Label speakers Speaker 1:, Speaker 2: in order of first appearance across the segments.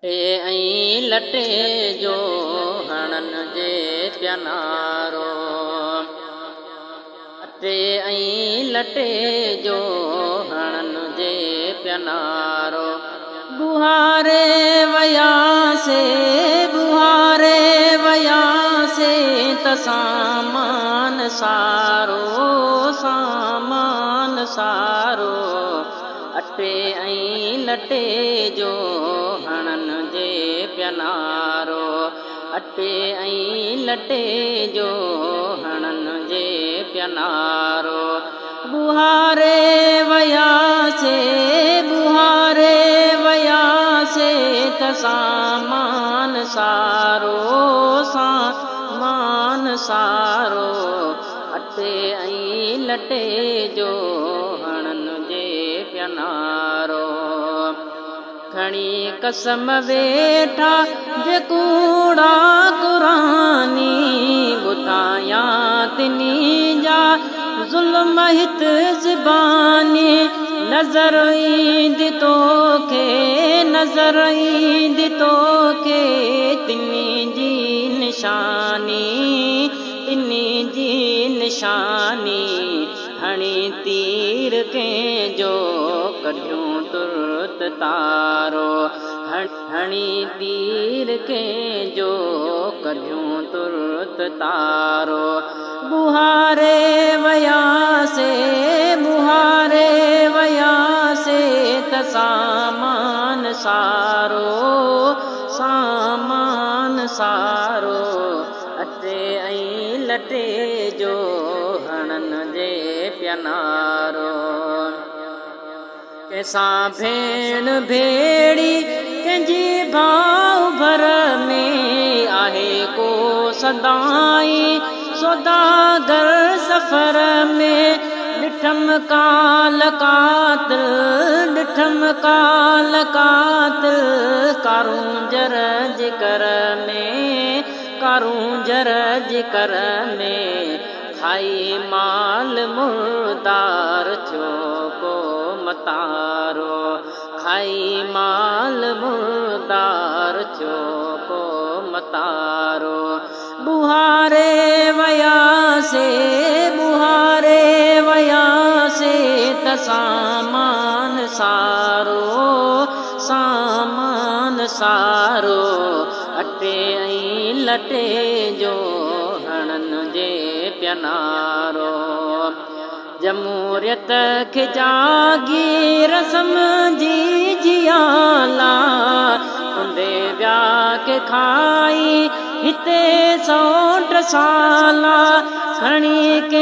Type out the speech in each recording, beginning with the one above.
Speaker 1: अटे ऐं लटे जो हणनि जे प्यानारो। अटे ऐं लटे जो हणनि जे प्यानारो। बुहारे वयासे त सामान सारो सामान सारो। अटे ऐं लटे जो हणनि जे प्यानारो। अटे ऐं लटे जो हणनि जे प्यानारो। बुहारे वयासे त सामान सारो सामान सारो। अटे ऐं लटे जो हणनि जे प्यानारो। खणी कसम वेठा जे कूड़ा कुरानी ॿुधायां तिनी जा ज़ुल्म हित ज़बानी। नज़र ईंदी तोखे नज़र ईंदी तोखे तिनी जी निशानी तिनी जी निशानी। हणी तीर कंहिंजो कढियूं तुर्त तारो। हणी तीर कंहिंजो कढियूं तुर्त तारो। बुहारे वयासे त सामान सारो सामान सारो। अटे ऐं लटे जो हणनि जे प्यानारो। कंहिंसां भेण भेड़ी कंहिंजी भाउ भर में आहे को सदाई सौदागर सफ़र में। ॾिठम काल कातिल ॾिठम काल कातिल कारूंजर जे कर में कारूंजर जे कर में। खाई माल मुर्दार थियो को मतारो। खाई माल मुर्दार थियो को मतारो। बुहारे वयासे त सामान सारो सामान सारो। अटे ऐं लटे जो हणनि जे प्यानारो। जमूरियत खे जागी रस्म जी जियाला कुंदे व्या के खाई हिते 100 साला। खणे के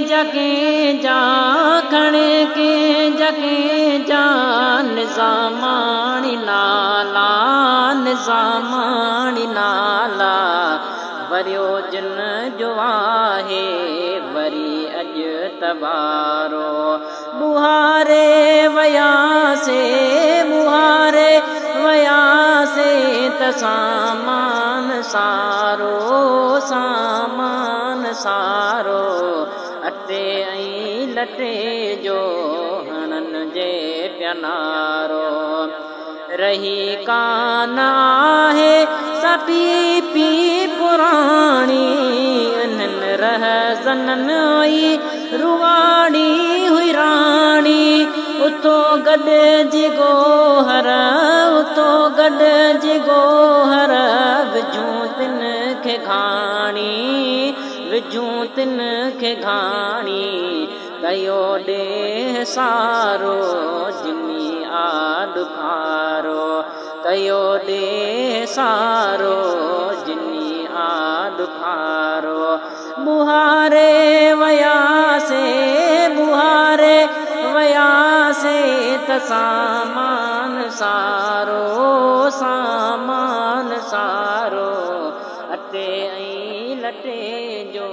Speaker 1: जगे जा निज़ामाणी नाला निज़ामाणी नाला। वरियो जिन जो आहे वरी अॼु तवारो। बुहारे वयासे त सामान सारो सामान सारो। अटे ऐं लटे जो हणनि जे प्यानारो। रही कान आहे सपी पी पुराणी इन्हनि रहज़ननि आई रुवाड़ी हुई राणी। उतो गॾिजी गोहर उतो गॾिजी गोहर विझूं तिन खे घाणी विझूं तिन खे घाणी। कयो ॾे सारो जिनी आॾ खारो। कयो ॾे सारो जिनी आॾ खारो। बुहारे वयासे त सामान सारो सामान सारो। अटे ऐं लटे जो